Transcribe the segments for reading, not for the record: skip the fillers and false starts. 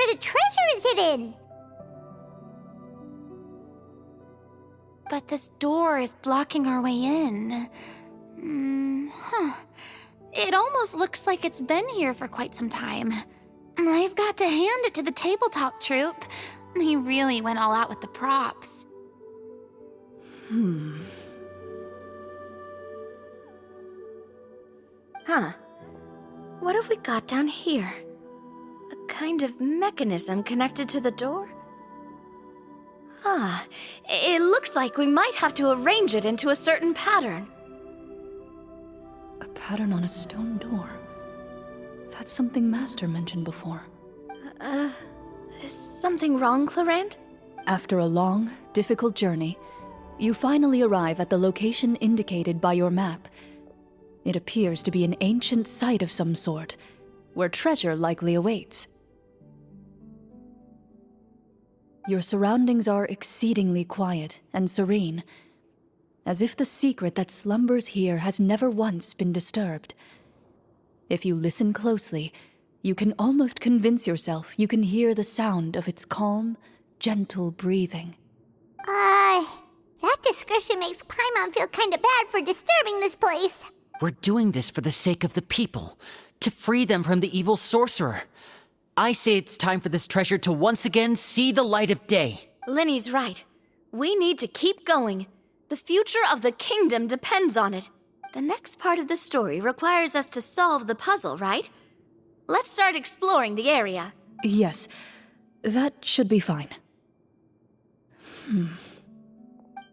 kind of treasure is hidden? But this door is blocking our way in. It almost looks like it's been here for quite some time. I've got to hand it to the tabletop troupe. They really went all out with the props. Huh. What have we got down here? A kind of mechanism connected to the door? Ah, it looks like we might have to arrange it into a certain pattern. A pattern on a stone door. That's something Master mentioned before. Is something wrong, Clorinde? After a long, difficult journey, you finally arrive at the location indicated by your map. It appears to be an ancient site of some sort, where treasure likely awaits. Your surroundings are exceedingly quiet and serene, as if the secret that slumbers here has never once been disturbed. If you listen closely, you can almost convince yourself you can hear the sound of its calm, gentle breathing. That description makes Paimon feel kind of bad for disturbing this place. We're doing this for the sake of the people, to free them from the evil sorcerer. I say it's time for this treasure to once again see the light of day. Linny's right. We need to keep going. The future of the kingdom depends on it. The next part of the story requires us to solve the puzzle, right? Let's start exploring the area. Yes, that should be fine.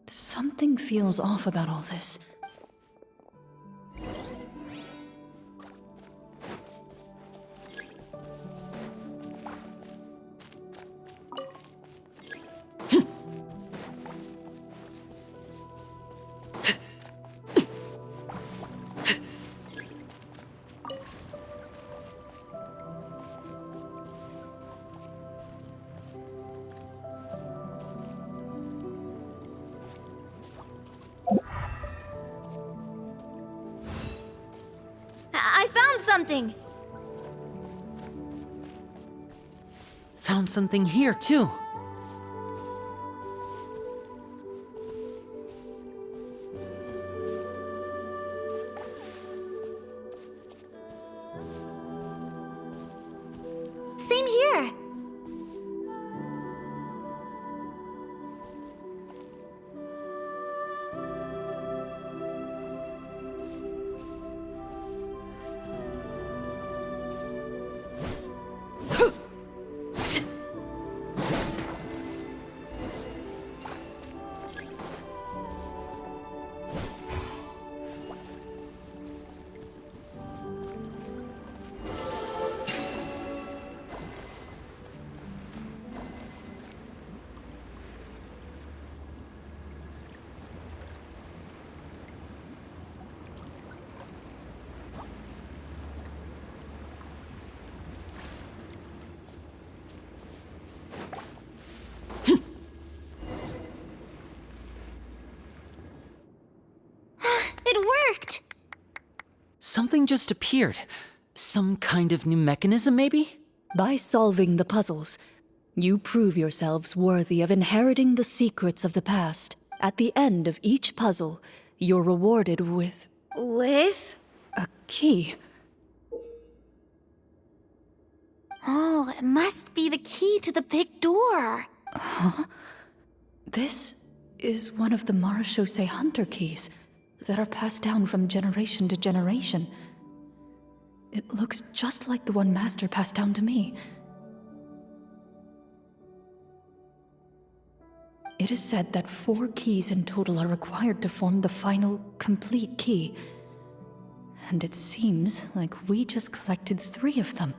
Something feels off about all this. I found something! Found something here, too. Same here. It worked! Something just appeared. Some kind of new mechanism, maybe? By solving the puzzles, you prove yourselves worthy of inheriting the secrets of the past. At the end of each puzzle, you're rewarded with With? a key. Oh, it must be the key to the big door. This is one of the Marechaussee Hunter keys that are passed down from generation to generation. It looks just like the one Master passed down to me. It is said that 4 keys in total are required to form the final, complete key. And it seems like we just collected 3 of them.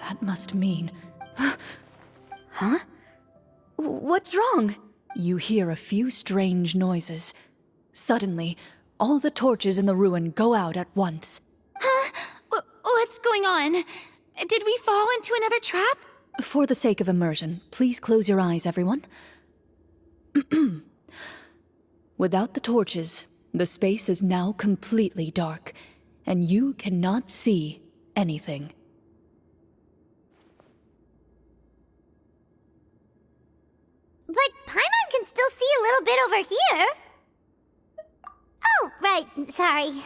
That must mean... Huh? What's wrong? You hear a few strange noises. Suddenly, all the torches in the ruin go out at once. Huh? What's going on? Did we fall into another trap? For the sake of immersion, please close your eyes, everyone. Without the torches, the space is now completely dark, and you cannot see anything. bit over here. Oh, right, sorry.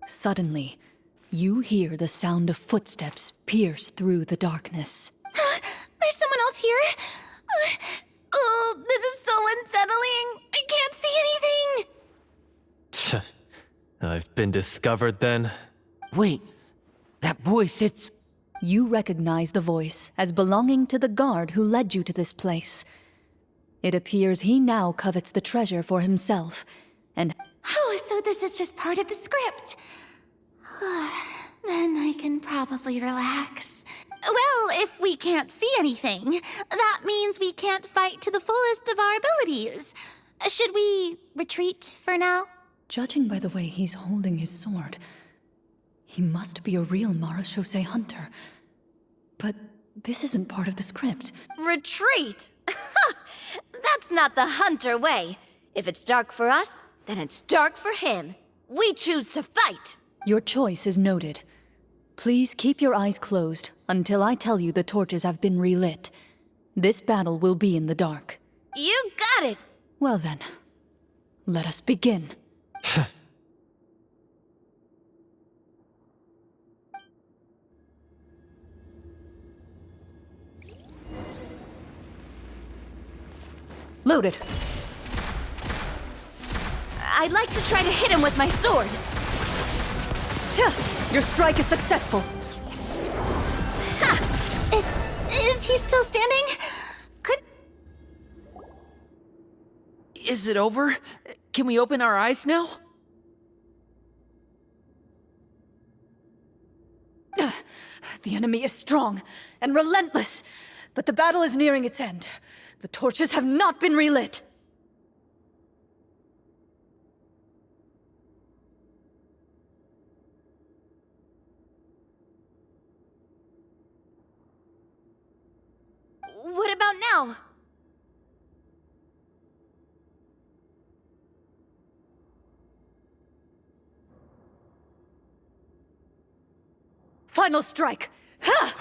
Suddenly, you hear the sound of footsteps pierce through the darkness. There's someone else here? Oh, this is so unsettling. I can't see anything. I've been discovered then? Wait, that voice, it's... You recognize the voice as belonging to the guard who led you to this place. It appears he now covets the treasure for himself, and... Oh, so this is just part of the script. Then I can probably relax. Well, if we can't see anything, that means we can't fight to the fullest of our abilities. Should we retreat for now? Judging by the way he's holding his sword, he must be a real marechaussee hunter. But this isn't part of the script. Retreat? That's not the hunter way. If it's dark for us, then it's dark for him. We choose to fight. Your choice is noted. Please keep your eyes closed until I tell you the torches have been relit. This battle will be in the dark. You got it. Well then, let us begin. Loaded. I'd like to try to hit him with my sword. Your strike is successful. Is he still standing? Is it over? Can we open our eyes now? The enemy is strong and relentless, but the battle is nearing its end. The torches have not been relit. What about now? Final strike! Ha!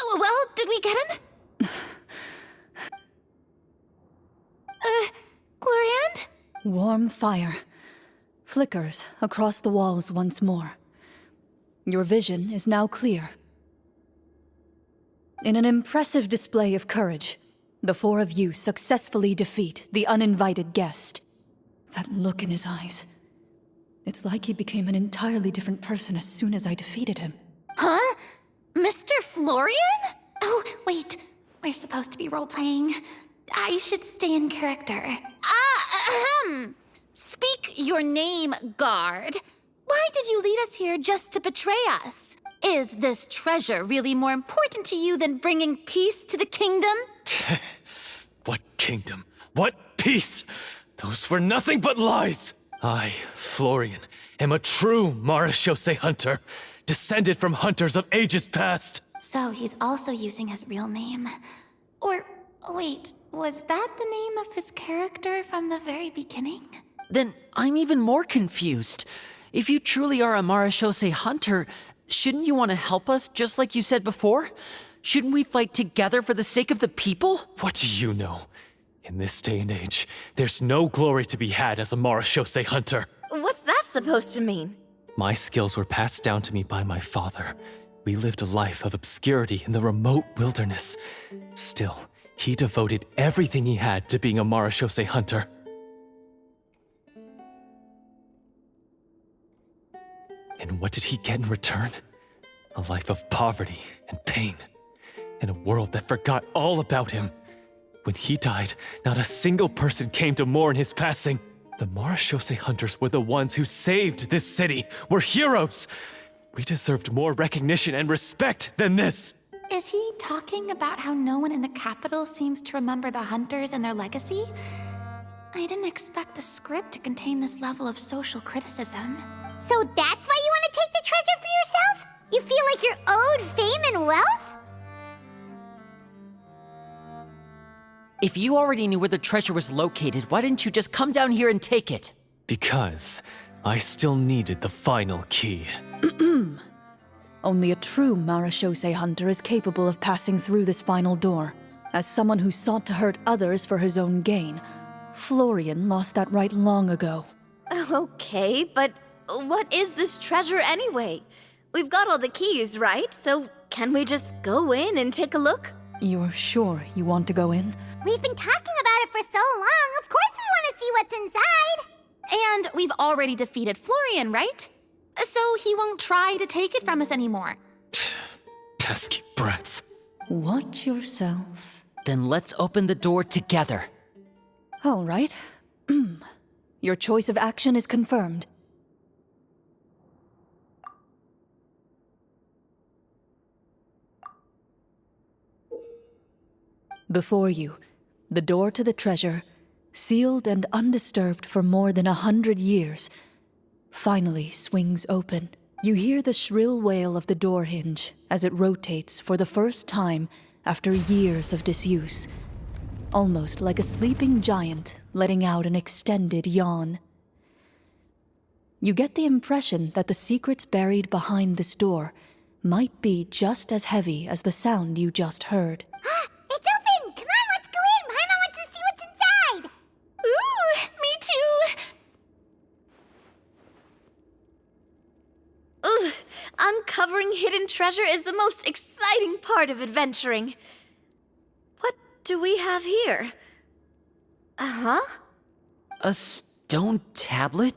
Oh, well, did we get him? Clorinde? Warm fire flickers across the walls once more. Your vision is now clear. In an impressive display of courage, the four of you successfully defeat the uninvited guest. That look in his eyes. It's like he became an entirely different person as soon as I defeated him. Huh? Mr. Florian? Oh, wait. We're supposed to be role-playing. I should stay in character. Speak your name, guard. Why did you lead us here just to betray us? Is this treasure really more important to you than bringing peace to the kingdom? What kingdom? What peace? Those were nothing but lies! I, Florian, am a true marechaussee hunter, descended from hunters of ages past. So he's also using his real name. Or, wait, was that the name of his character from the very beginning? Then I'm even more confused. If you truly are a marechaussee hunter, shouldn't you want to help us just like you said before? Shouldn't we fight together for the sake of the people? What do you know? In this day and age, there's no glory to be had as a marechaussee hunter. What's that supposed to mean? My skills were passed down to me by my father. We lived a life of obscurity in the remote wilderness. Still, he devoted everything he had to being a marechaussee hunter. And what did he get in return? A life of poverty and pain. In a world that forgot all about him. When he died, not a single person came to mourn his passing. The marechaussee hunters were the ones who saved this city. We're heroes. We deserved more recognition and respect than this. Is he talking about how no one in the capital seems to remember the hunters and their legacy? I didn't expect the script to contain this level of social criticism. So that's why you want to take the treasure for yourself? You feel like you're owed fame and wealth? If you already knew where the treasure was located, why didn't you just come down here and take it? Because I still needed the final key. Only a true Marashose hunter is capable of passing through this final door. As someone who sought to hurt others for his own gain, Florian lost that right long ago. Okay, but what is this treasure anyway? We've got all the keys, right? So can we just go in and take a look? You're sure you want to go in? We've been talking about it for so long. Of course we want to see what's inside. And we've already defeated Florian, right? So he won't try to take it from us anymore. Pesky brats. Watch yourself. Then let's open the door together. All right. Your choice of action is confirmed. Before you, the door to the treasure, sealed and undisturbed for more than 100 years, finally swings open. You hear the shrill wail of the door hinge as it rotates for the first time after years of disuse, almost like a sleeping giant letting out an extended yawn. You get the impression that the secrets buried behind this door might be just as heavy as the sound you just heard. It's open! Come on, let's go in! Paimon wants to see what's inside! Ooh, me too! Ugh, uncovering hidden treasure is the most exciting part of adventuring. What do we have here? Uh-huh. A stone tablet?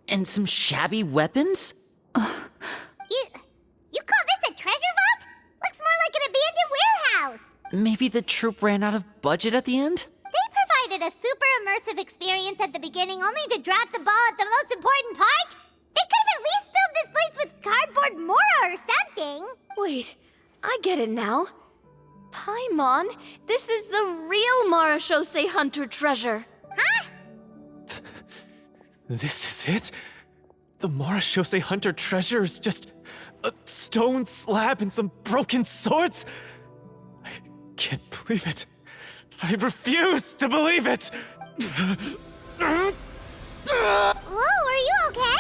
And some shabby weapons? You call this a treasure vault? Looks more like an abandoned warehouse! Maybe the troop ran out of budget at the end? They provided a super immersive experience at the beginning only to drop the ball at the most important part? They could have at least filled this place with cardboard Mora or something! Wait, I get it now. Paimon, this is the real Marashose hunter treasure. Huh? This is it? The Marashose hunter treasure is just a stone slab and some broken swords? I can't believe it. I refuse to believe it! Whoa, are you okay?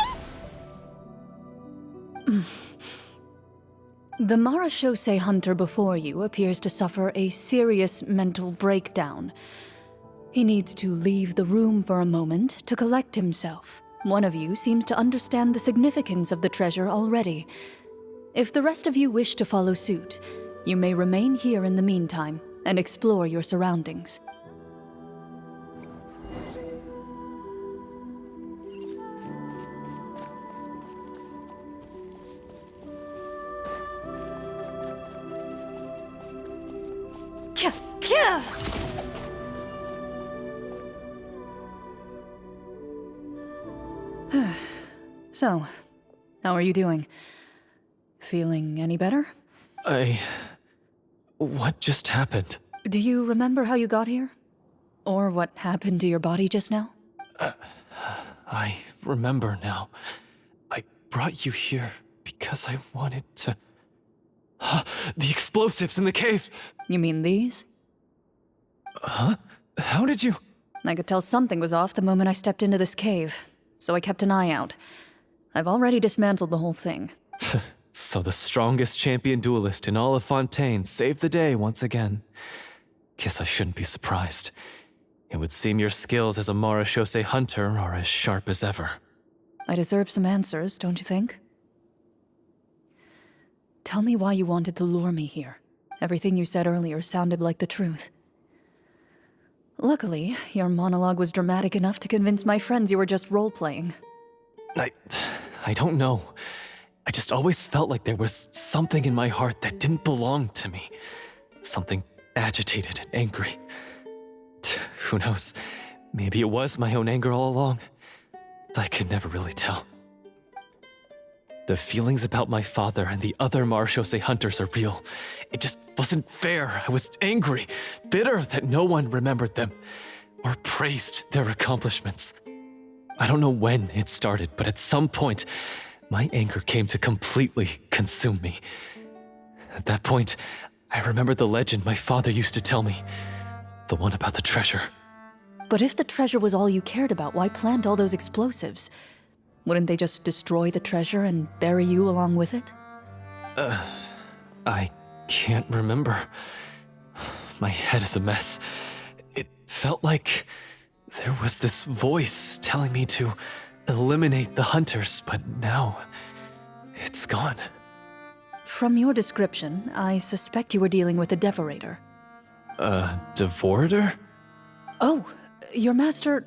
The Marashose hunter before you appears to suffer a serious mental breakdown. He needs to leave the room for a moment to collect himself. One of you seems to understand the significance of the treasure already. If the rest of you wish to follow suit, you may remain here in the meantime and explore your surroundings. So, how are you doing? Feeling any better? What just happened? Do you remember how you got here? Or what happened to your body just now? I remember now. I brought you here because I wanted to... The explosives in the cave! You mean these? Huh? How did you... I could tell something was off the moment I stepped into this cave, so I kept an eye out. I've already dismantled the whole thing. So the strongest champion duelist in all of Fontaine saved the day once again. Guess I shouldn't be surprised. It would seem your skills as a Marashose hunter are as sharp as ever. I deserve some answers, don't you think? Tell me why you wanted to lure me here. Everything you said earlier sounded like the truth. Luckily, your monologue was dramatic enough to convince my friends you were just role-playing. I don't know. I just always felt like there was something in my heart that didn't belong to me. Something agitated and angry. Who knows? Maybe it was my own anger all along. I could never really tell. The feelings about my father and the other Marashose hunters are real. It just wasn't fair. I was angry, bitter that no one remembered them or praised their accomplishments. I don't know when it started, but at some point, my anger came to completely consume me. At that point, I remembered the legend my father used to tell me. The one about the treasure. But if the treasure was all you cared about, why plant all those explosives? Wouldn't they just destroy the treasure and bury you along with it? I can't remember. My head is a mess. It felt like there was this voice telling me to eliminate the hunters, but now it's gone. From your description, I suspect you were dealing with a Devorator. Devorator? Oh, your master,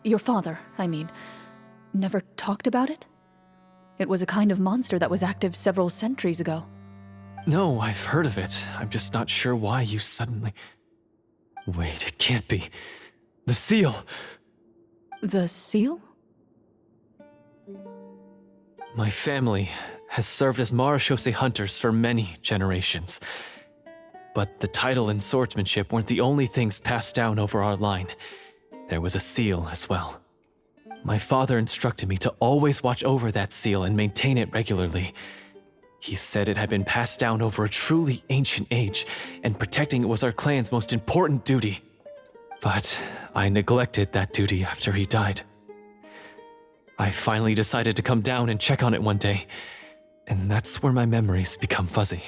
your father, I mean, never talked about it? It was a kind of monster that was active several centuries ago. No, I've heard of it. I'm just not sure why you suddenly... Wait, it can't be. The seal! The seal? My family has served as marechaussee hunters for many generations. But the title and swordsmanship weren't the only things passed down over our line. There was a seal as well. My father instructed me to always watch over that seal and maintain it regularly. He said it had been passed down over a truly ancient age, and protecting it was our clan's most important duty. But I neglected that duty after he died. I finally decided to come down and check on it one day, and that's where my memories become fuzzy.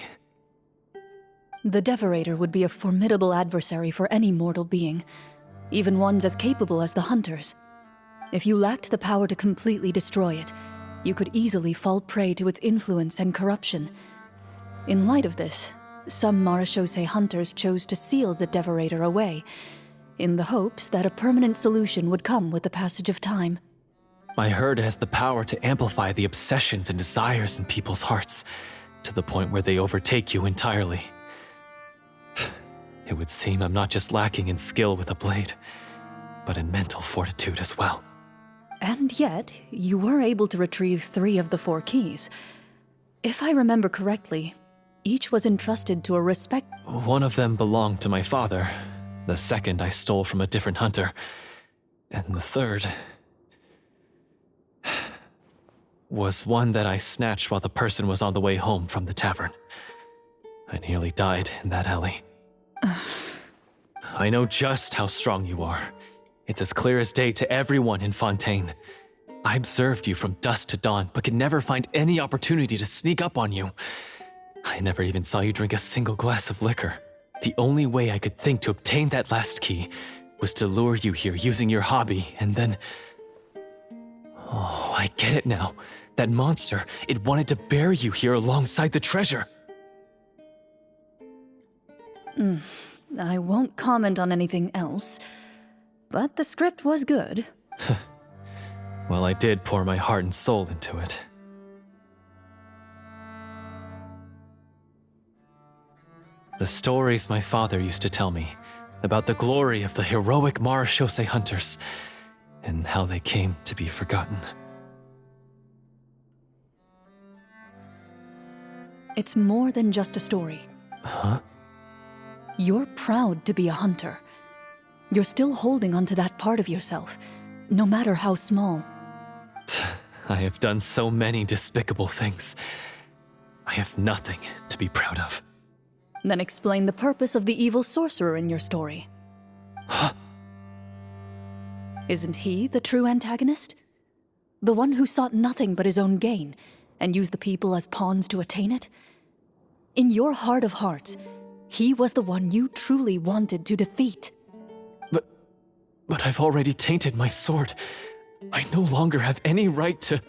The Devorator would be a formidable adversary for any mortal being, even ones as capable as the Hunters. If you lacked the power to completely destroy it, you could easily fall prey to its influence and corruption. In light of this, some marechaussee hunters chose to seal the Devorator away, in the hopes that a permanent solution would come with the passage of time. I heard it has the power to amplify the obsessions and desires in people's hearts, to the point where they overtake you entirely. It would seem I'm not just lacking in skill with a blade, but in mental fortitude as well. And yet, you were able to retrieve 3 of the 4 keys. If I remember correctly, each was entrusted to a One of them belonged to my father, the second I stole from a different hunter, and the third was one that I snatched while the person was on the way home from the tavern. I nearly died in that alley. I know just how strong you are. It's as clear as day to everyone in Fontaine. I observed you from dusk to dawn, but could never find any opportunity to sneak up on you. I never even saw you drink a single glass of liquor. The only way I could think to obtain that last key was to lure you here using your hobby, and then... Oh, I get it now. That monster, it wanted to bury you here alongside the treasure. I won't comment on anything else, but the script was good. Well, I did pour my heart and soul into it. The stories my father used to tell me about the glory of the heroic marechaussee hunters and how they came to be forgotten. It's more than just a story. Huh? You're proud to be a hunter. You're still holding onto that part of yourself, no matter how small. I have done so many despicable things. I have nothing to be proud of. Then explain the purpose of the evil sorcerer in your story. Huh? Isn't he the true antagonist? The one who sought nothing but his own gain, and used the people as pawns to attain it? In your heart of hearts, he was the one you truly wanted to defeat. But I've already tainted my sword. I no longer have any right to...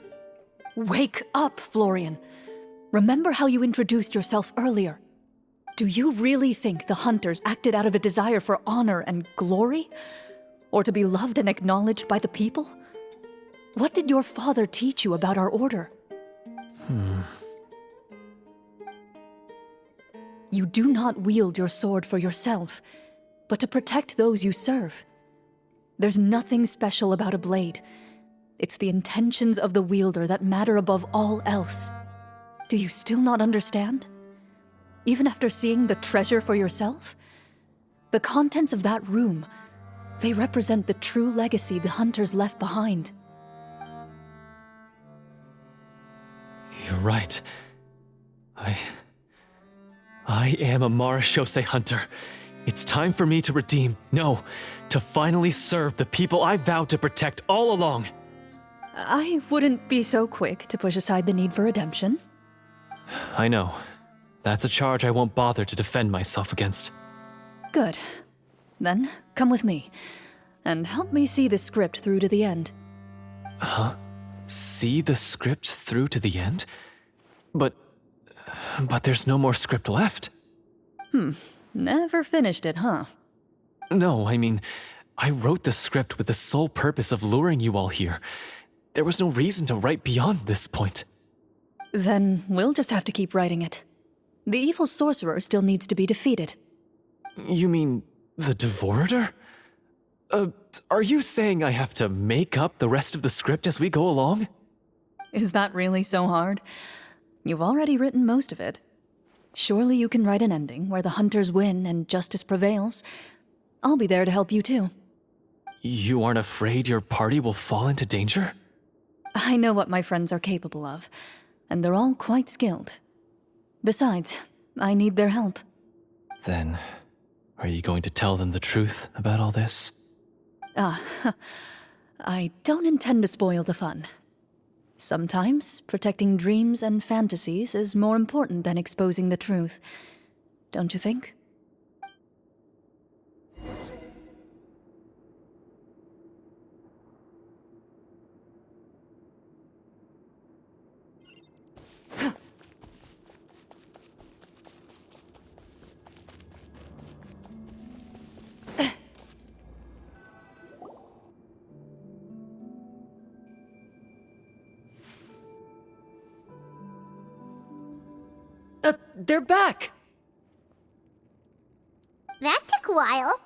Wake up, Florian. Remember how you introduced yourself earlier. Do you really think the hunters acted out of a desire for honor and glory? Or to be loved and acknowledged by the people? What did your father teach you about our order? You do not wield your sword for yourself, but to protect those you serve. There's nothing special about a blade. It's the intentions of the wielder that matter above all else. Do you still not understand? Even after seeing the treasure for yourself? The contents of that room, they represent the true legacy the hunters left behind. You're right. I am a marechaussee hunter, It's time for me to redeem, no, to finally serve the people I vowed to protect all along. I wouldn't be so quick to push aside the need for redemption. I know. That's a charge I won't bother to defend myself against. Good. Then, come with me, and help me see the script through to the end. Huh? See the script through to the end? But there's no more script left. Never finished it, huh? No, I mean, I wrote the script with the sole purpose of luring you all here. There was no reason to write beyond this point. Then we'll just have to keep writing it. The evil sorcerer still needs to be defeated. You mean the Devorator? Are you saying I have to make up the rest of the script as we go along? Is that really so hard? You've already written most of it. Surely you can write an ending where the hunters win and justice prevails. I'll be there to help you too. You aren't afraid your party will fall into danger? I know what my friends are capable of, and they're all quite skilled. Besides, I need their help. Then, are you going to tell them the truth about all this? I don't intend to spoil the fun. Sometimes, protecting dreams and fantasies is more important than exposing the truth. Don't you think? They're back! That took a while.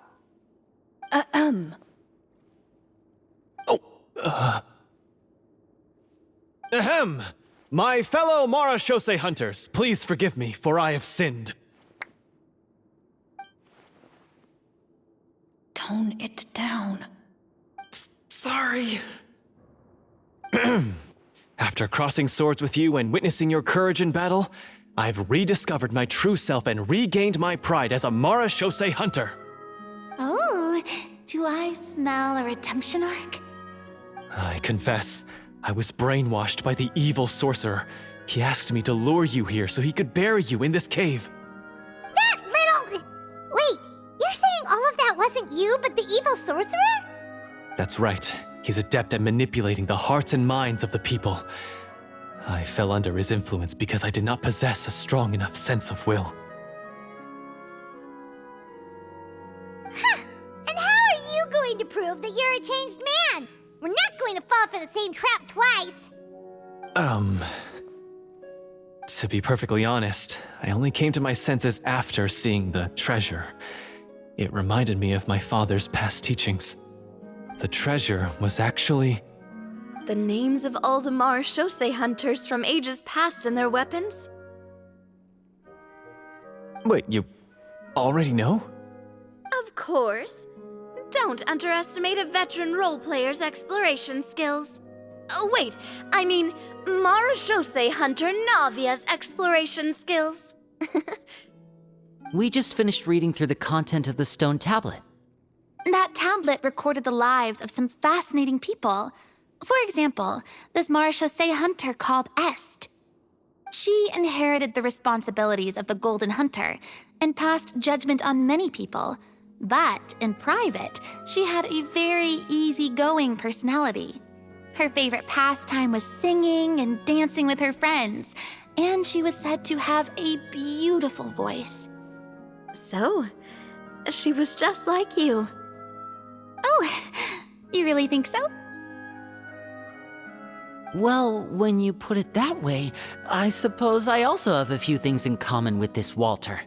Ahem! My fellow Marashose hunters, please forgive me, for I have sinned. Tone it down. Sorry. After crossing swords with you and witnessing your courage in battle, I've rediscovered my true self and regained my pride as a Marashose hunter. Oh, do I smell a redemption arc? I confess, I was brainwashed by the evil sorcerer. He asked me to lure you here so he could bury you in this cave. That little... Wait, you're saying all of that wasn't you, but the evil sorcerer? That's right. He's adept at manipulating the hearts and minds of the people. I fell under his influence because I did not possess a strong enough sense of will. Huh! And how are you going to prove that you're a changed man? We're not going to fall for the same trap twice. To be perfectly honest, I only came to my senses after seeing the treasure. It reminded me of my father's past teachings. The treasure was actually... The names of all the Marashose hunters from ages past and their weapons? Wait, you already know? Of course. Don't underestimate a veteran role player's exploration skills. Oh, wait, I mean Marashose hunter Navia's exploration skills. We just finished reading through the content of the stone tablet. That tablet recorded the lives of some fascinating people. For example, this Marashose hunter called Est. She inherited the responsibilities of the Golden Hunter and passed judgment on many people. But in private, she had a very easygoing personality. Her favorite pastime was singing and dancing with her friends, and she was said to have a beautiful voice. So, she was just like you. Oh, you really think so? Well, when you put it that way, I suppose I also have a few things in common with this Walter.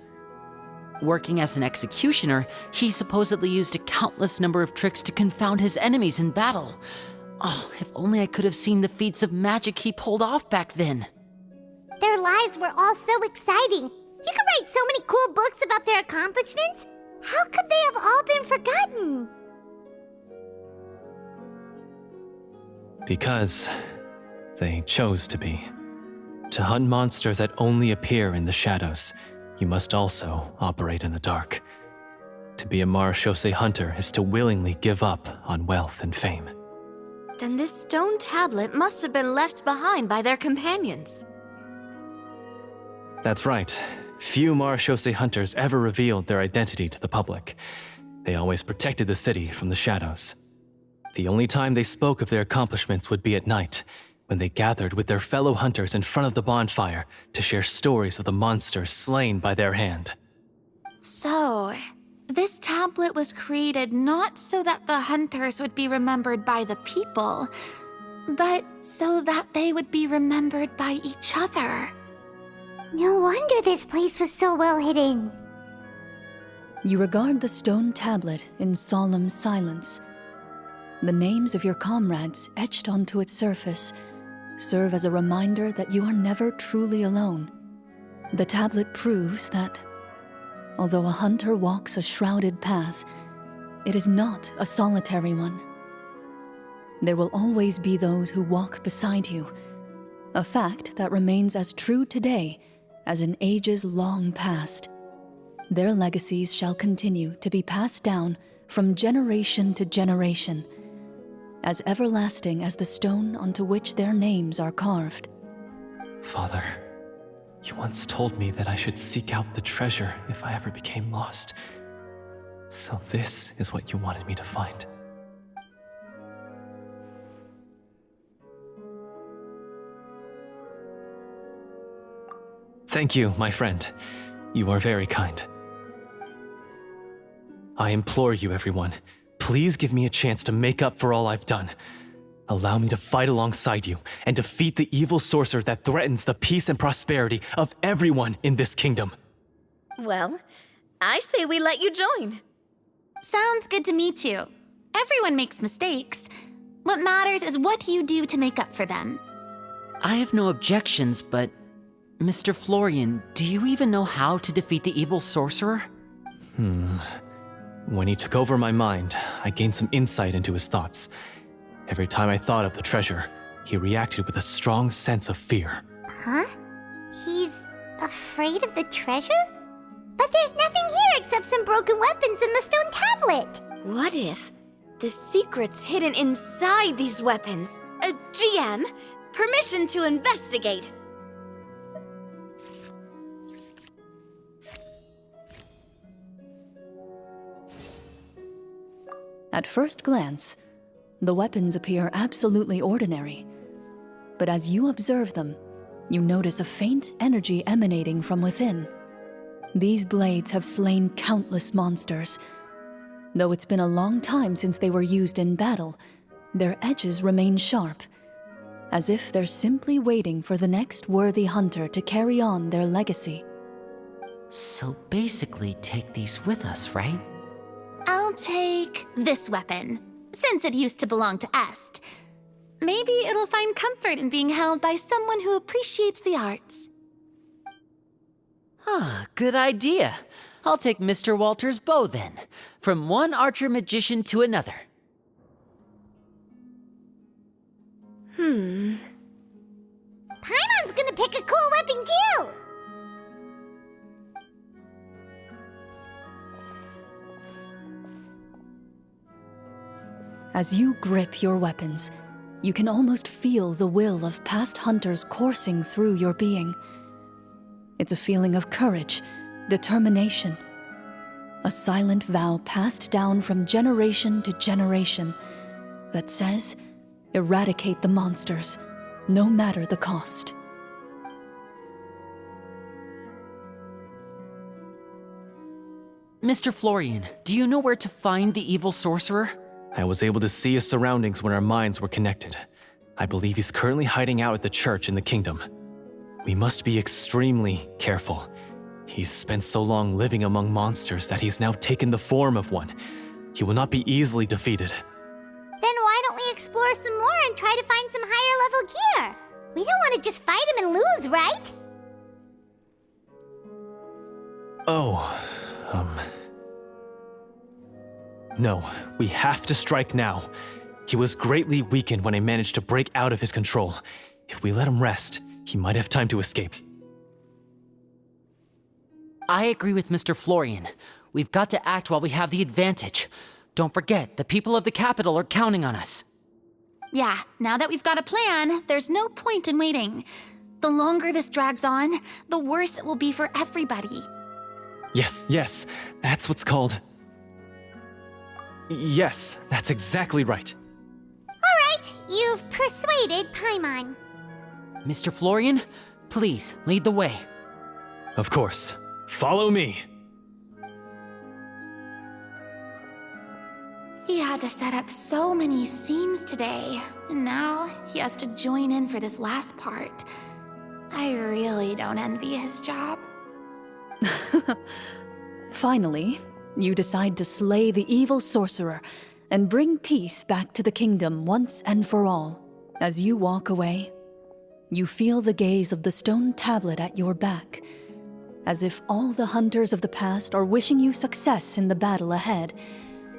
Working as an executioner, he supposedly used a countless number of tricks to confound his enemies in battle. Oh, if only I could have seen the feats of magic he pulled off back then. Their lives were all so exciting. You could write so many cool books about their accomplishments. How could they have all been forgotten? Because they chose to be. To hunt monsters that only appear in the shadows, you must also operate in the dark. To be a marechaussee hunter is to willingly give up on wealth and fame. Then this stone tablet must have been left behind by their companions. That's right. Few marechaussee hunters ever revealed their identity to the public. They always protected the city from the shadows. The only time they spoke of their accomplishments would be at night, when they gathered with their fellow hunters in front of the bonfire to share stories of the monsters slain by their hand. So, this tablet was created not so that the hunters would be remembered by the people, but so that they would be remembered by each other. No wonder this place was so well hidden. You regard the stone tablet in solemn silence. The names of your comrades etched onto its surface serve as a reminder that you are never truly alone. The tablet proves that, although a hunter walks a shrouded path, it is not a solitary one. There will always be those who walk beside you, a fact that remains as true today as in ages long past. Their legacies shall continue to be passed down from generation to generation, as everlasting as the stone onto which their names are carved. Father, you once told me that I should seek out the treasure if I ever became lost. So this is what you wanted me to find. Thank you, my friend. You are very kind. I implore you, everyone, please give me a chance to make up for all I've done. Allow me to fight alongside you and defeat the evil sorcerer that threatens the peace and prosperity of everyone in this kingdom. Well, I say we let you join. Sounds good to me too. Everyone makes mistakes. What matters is what you do to make up for them. I have no objections, but Mr. Florian, do you even know how to defeat the evil sorcerer? When he took over my mind, I gained some insight into his thoughts. Every time I thought of the treasure, he reacted with a strong sense of fear. Huh? He's afraid of the treasure? But there's nothing here except some broken weapons and the stone tablet. What if the secret's hidden inside these weapons? GM, permission to investigate. At first glance, the weapons appear absolutely ordinary. But as you observe them, you notice a faint energy emanating from within. These blades have slain countless monsters. Though it's been a long time since they were used in battle, their edges remain sharp, as if they're simply waiting for the next worthy hunter to carry on their legacy. So basically take these with us, right? I'll take this weapon, since it used to belong to Est. Maybe it'll find comfort in being held by someone who appreciates the arts. Good idea. I'll take Mr. Walter's bow then, from one archer magician to another. Paimon's gonna pick a cool weapon too! As you grip your weapons, you can almost feel the will of past hunters coursing through your being. It's a feeling of courage, determination, a silent vow passed down from generation to generation that says, eradicate the monsters, no matter the cost. Mr. Florian, do you know where to find the evil sorcerer? I was able to see his surroundings when our minds were connected. I believe he's currently hiding out at the church in the kingdom. We must be extremely careful. He's spent so long living among monsters that he's now taken the form of one. He will not be easily defeated. Then why don't we explore some more and try to find some higher level gear? We don't want to just fight him and lose, right? No, we have to strike now. He was greatly weakened when I managed to break out of his control. If we let him rest, he might have time to escape. I agree with Mr. Florian. We've got to act while we have the advantage. Don't forget, the people of the capital are counting on us. Yeah, now that we've got a plan, there's no point in waiting. The longer this drags on, the worse it will be for everybody. Yes, that's what's called... Yes, that's exactly right. Alright, you've persuaded Paimon. Mr. Florian, please, lead the way. Of course. Follow me. He had to set up so many scenes today, and now he has to join in for this last part. I really don't envy his job. Finally, you decide to slay the evil sorcerer and bring peace back to the kingdom once and for all. As you walk away, you feel the gaze of the stone tablet at your back, as if all the hunters of the past are wishing you success in the battle ahead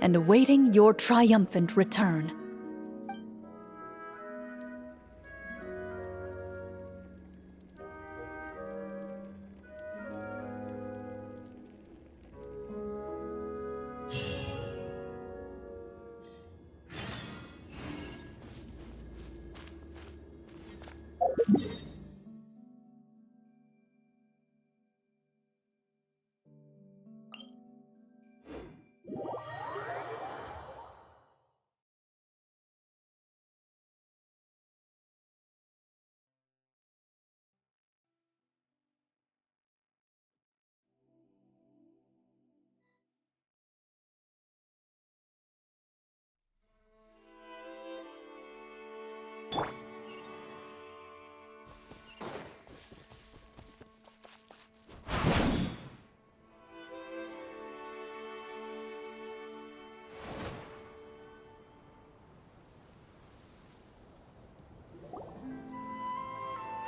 and awaiting your triumphant return.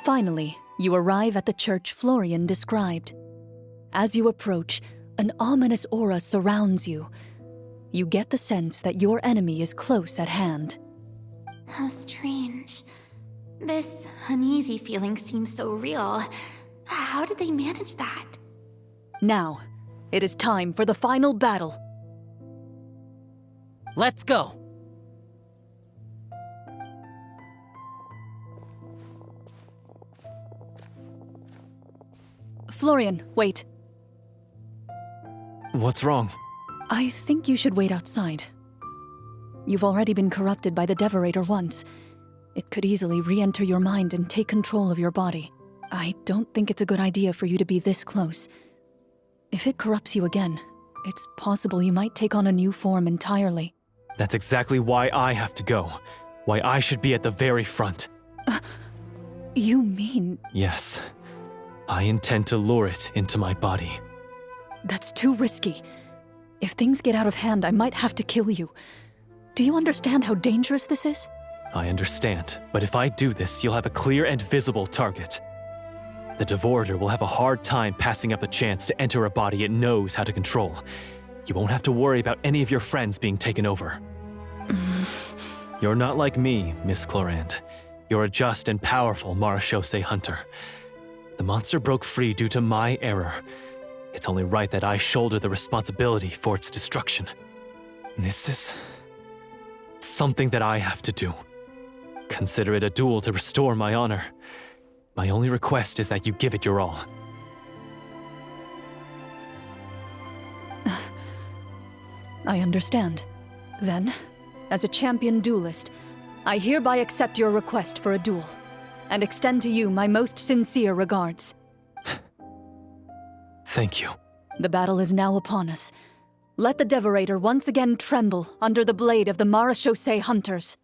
Finally, you arrive at the church Florian described. As you approach, an ominous aura surrounds you. You get the sense that your enemy is close at hand. How strange. This uneasy feeling seems so real. How did they manage that? Now, it is time for the final battle. Let's go! Florian, wait. What's wrong? I think you should wait outside. You've already been corrupted by the Devorator once. It could easily re-enter your mind and take control of your body. I don't think it's a good idea for you to be this close. If it corrupts you again, it's possible you might take on a new form entirely. That's exactly why I have to go. Why I should be at the very front. You mean... Yes. I intend to lure it into my body. That's too risky. If things get out of hand, I might have to kill you. Do you understand how dangerous this is? I understand, but if I do this, you'll have a clear and visible target. The Devorator will have a hard time passing up a chance to enter a body it knows how to control. You won't have to worry about any of your friends being taken over. You're not like me, Miss Clorinde. You're a just and powerful Marechaussee hunter. The monster broke free due to my error. It's only right that I shoulder the responsibility for its destruction. This is... something that I have to do. Consider it a duel to restore my honor. My only request is that you give it your all. I understand. Then, as a champion duelist, I hereby accept your request for a duel, and extend to you my most sincere regards. Thank you. The battle is now upon us. Let the Devorator once again tremble under the blade of the Marechaussee hunters.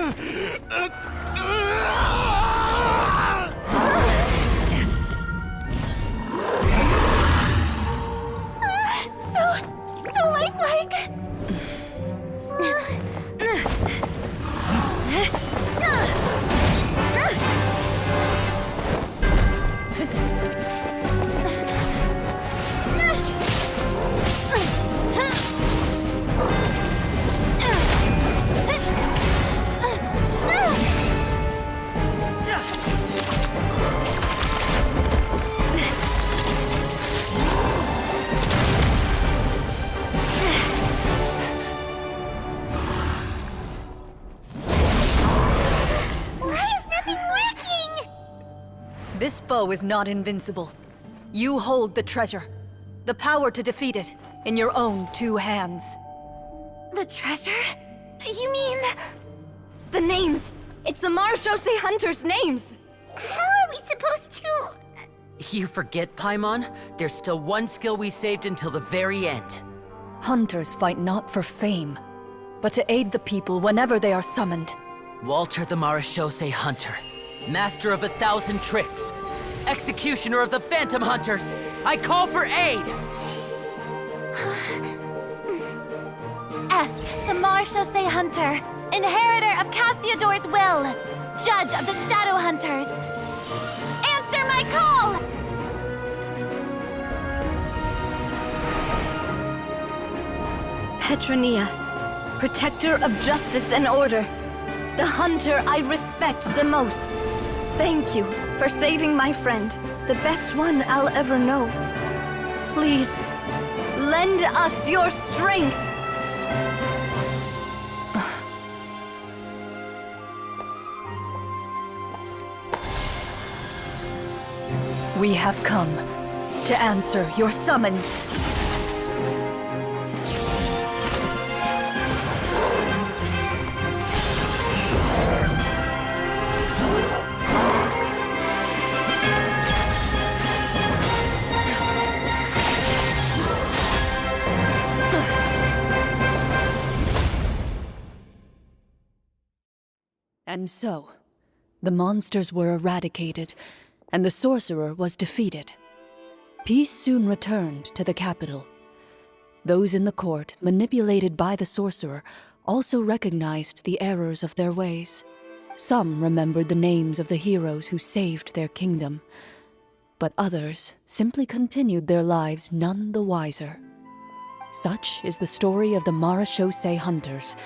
So lifelike. This foe is not invincible. You hold the treasure. The power to defeat it in your own 2 hands. The treasure? You mean... The names! It's the Marechaussee Hunters' names! How are we supposed to... You forget, Paimon? There's still one skill we saved until the very end. Hunters fight not for fame, but to aid the people whenever they are summoned. Walter the Marechaussee Hunter, master of 1,000 tricks, executioner of the Phantom Hunters, I call for aid! Est, the Marechaussee Hunter, inheritor of Cassiodor's will, judge of the Shadow Hunters. Answer my call! Petronia, protector of justice and order. The hunter I respect the most. Thank you for saving my friend, the best one I'll ever know. Please, lend us your strength! We have come to answer your summons. And so, the monsters were eradicated, and the sorcerer was defeated. Peace soon returned to the capital. Those in the court, manipulated by the sorcerer, also recognized the errors of their ways. Some remembered the names of the heroes who saved their kingdom, but others simply continued their lives none the wiser. Such is the story of the Marechaussee Hunters.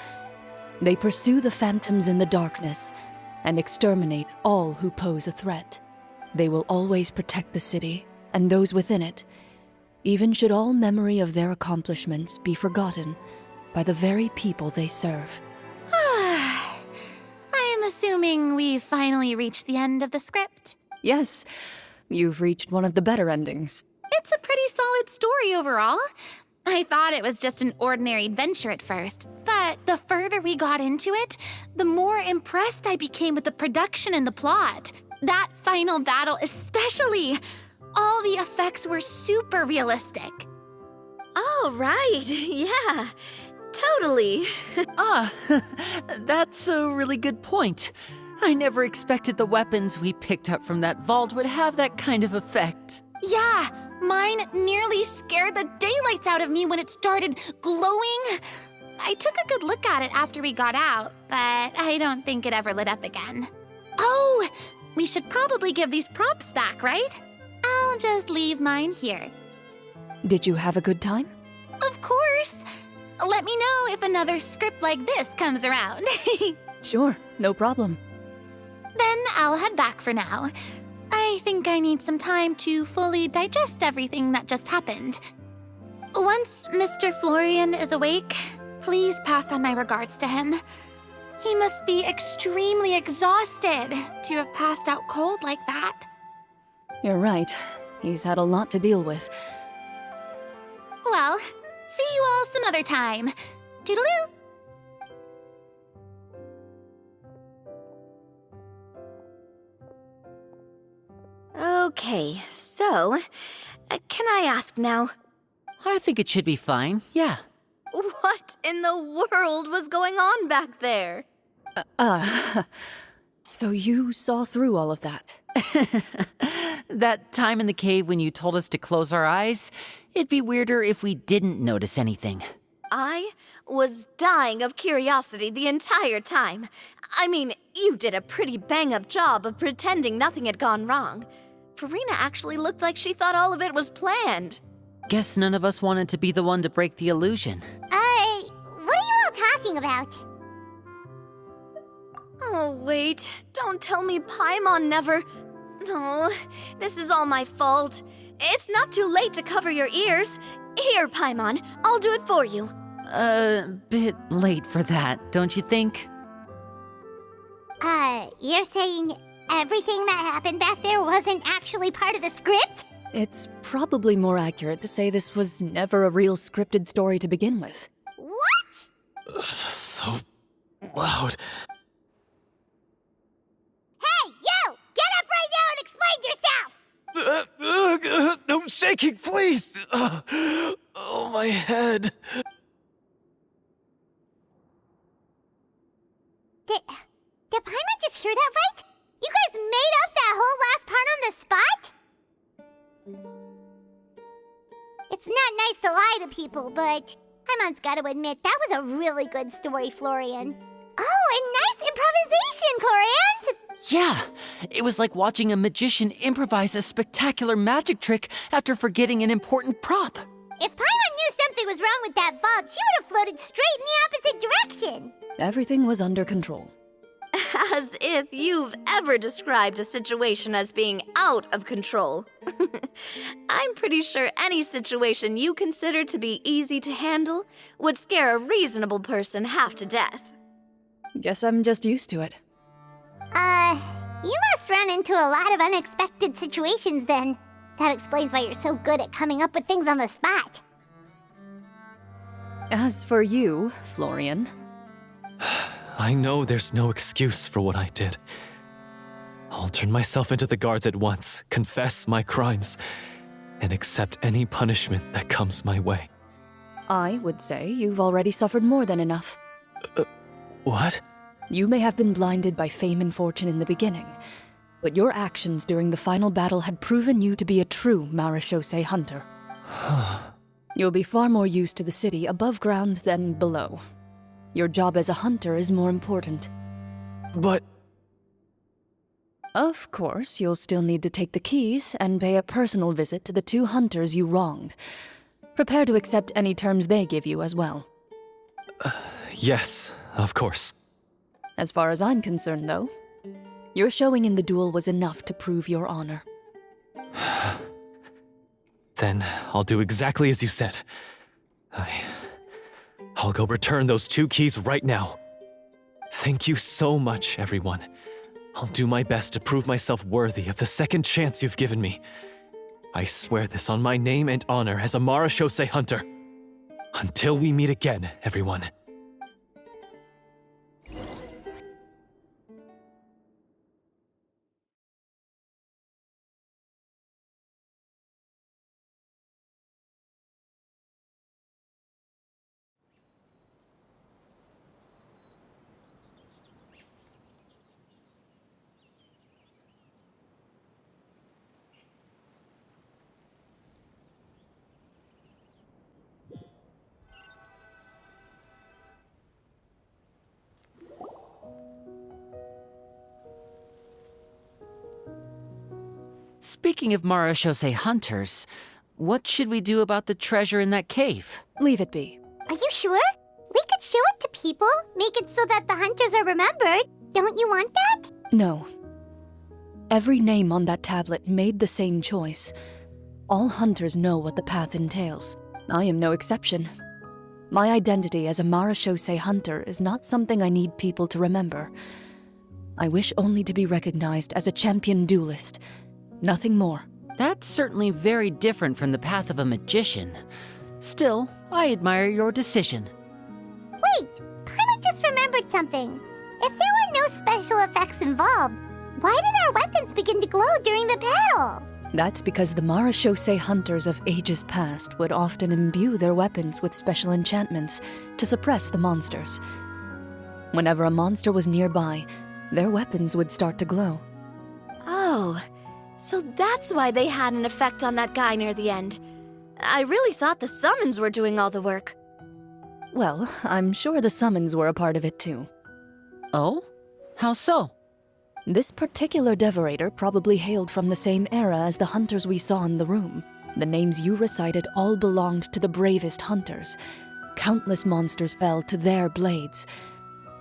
They pursue the phantoms in the darkness and exterminate all who pose a threat. They will always protect the city and those within it, even should all memory of their accomplishments be forgotten by the very people they serve. I am assuming we've finally reached the end of the script. Yes, you've reached one of the better endings. It's a pretty solid story overall. I thought it was just an ordinary adventure at first, but the further we got into it, the more impressed I became with the production and the plot. That final battle especially. All the effects were super realistic. Oh, right. Yeah, totally. That's a really good point. I never expected the weapons we picked up from that vault would have that kind of effect. Yeah, mine nearly scared the daylights out of me when it started glowing. I took a good look at it after we got out, but I don't think it ever lit up again. Oh, we should probably give these props back, right? I'll just leave mine here. Did you have a good time? Of course. Let me know if another script like this comes around. Sure, no problem. Then I'll head back for now. I think I need some time to fully digest everything that just happened. Once Mr. Florian is awake, please pass on my regards to him. He must be extremely exhausted to have passed out cold like that. You're right. He's had a lot to deal with. Well, see you all some other time. Toodaloo! Okay, so, can I ask now? I think it should be fine, yeah. What in the world was going on back there? So you saw through all of that? That time in the cave when you told us to close our eyes, it'd be weirder if we didn't notice anything. I was dying of curiosity the entire time. I mean, you did a pretty bang-up job of pretending nothing had gone wrong. Farina actually looked like she thought all of it was planned. Guess none of us wanted to be the one to break the illusion. What are you all talking about? Oh, wait. Don't tell me Paimon never... Oh, this is all my fault. It's not too late to cover your ears. Here, Paimon, I'll do it for you. Bit late for that, don't you think? You're saying everything that happened back there wasn't actually part of the script? It's probably more accurate to say this was never a real scripted story to begin with. What? So loud. Hey, you! Get up right now and explain yourself! No shaking, please! Oh, my head. Did Paimon just hear that right? You guys made up that whole last part on the spot? It's not nice to lie to people, but Paimon's got to admit that was a really good story, Florian. Oh, and nice improvisation, Clorinde! Yeah, it was like watching a magician improvise a spectacular magic trick after forgetting an important prop. If Paimon knew something was wrong with that vault, she would have floated straight in the opposite direction. Everything was under control. As if you've ever described a situation as being out of control. I'm pretty sure any situation you consider to be easy to handle would scare a reasonable person half to death. Guess I'm just used to it. You must run into a lot of unexpected situations then. That explains why you're so good at coming up with things on the spot. As for you, Florian... I know there's no excuse for what I did. I'll turn myself into the guards at once, confess my crimes, and accept any punishment that comes my way. I would say you've already suffered more than enough. What? You may have been blinded by fame and fortune in the beginning, but your actions during the final battle had proven you to be a true marechaussee hunter. You'll be far more used to the city above ground than below. Your job as a hunter is more important. But... Of course, you'll still need to take the keys and pay a personal visit to the 2 hunters you wronged. Prepare to accept any terms they give you as well. Yes, of course. As far as I'm concerned, though, your showing in the duel was enough to prove your honor. Then I'll do exactly as you said. I'll go return those 2 keys right now. Thank you so much, everyone. I'll do my best to prove myself worthy of the second chance you've given me. I swear this on my name and honor as a marechaussee hunter. Until we meet again, everyone. Speaking of marechaussee hunters, what should we do about the treasure in that cave? Leave it be. Are you sure? We could show it to people, make it so that the hunters are remembered. Don't you want that? No. Every name on that tablet made the same choice. All hunters know what the path entails. I am no exception. My identity as a marechaussee hunter is not something I need people to remember. I wish only to be recognized as a champion duelist. Nothing more. That's certainly very different from the path of a magician. Still, I admire your decision. Wait, Paimon just remembered something. If there were no special effects involved, why did our weapons begin to glow during the battle? That's because the marechaussee hunters of ages past would often imbue their weapons with special enchantments to suppress the monsters. Whenever a monster was nearby, their weapons would start to glow. Oh, so that's why they had an effect on that guy near the end. I really thought the summons were doing all the work. Well, I'm sure the summons were a part of it too. Oh? How so? This particular Devorator probably hailed from the same era as the hunters we saw in the room. The names you recited all belonged to the bravest hunters. Countless monsters fell to their blades.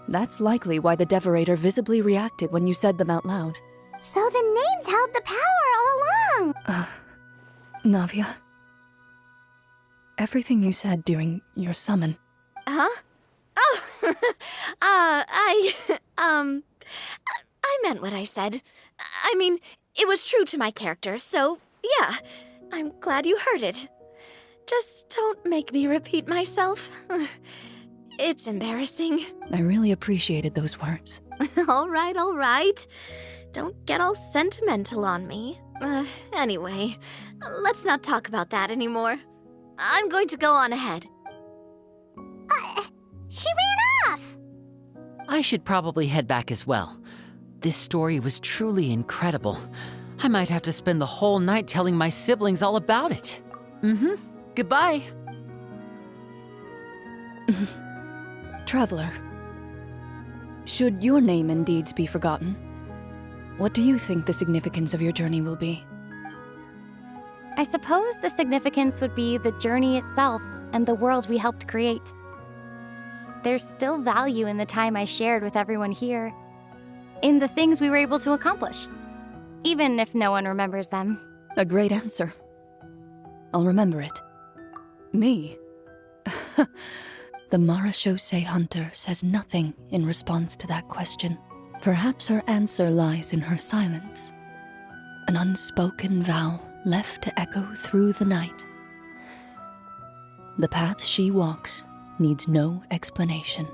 That's likely why the Devorator visibly reacted when you said them out loud. So the names held the power all along. Navia, everything you said during your summon. Huh? Oh, I meant what I said. I mean, it was true to my character, so yeah, I'm glad you heard it. Just don't make me repeat myself. It's embarrassing. I really appreciated those words. All right. Don't get all sentimental on me. Anyway, let's not talk about that anymore. I'm going to go on ahead. She ran off! I should probably head back as well. This story was truly incredible. I might have to spend the whole night telling my siblings all about it. Goodbye. Traveler, should your name and deeds be forgotten, what do you think the significance of your journey will be? I suppose the significance would be the journey itself and the world we helped create. There's still value in the time I shared with everyone here, in the things we were able to accomplish, even if no one remembers them. A great answer. I'll remember it. Me? The Marechaussee Hunter says nothing in response to that question. Perhaps her answer lies in her silence. An unspoken vow left to echo through the night. The path she walks needs no explanation.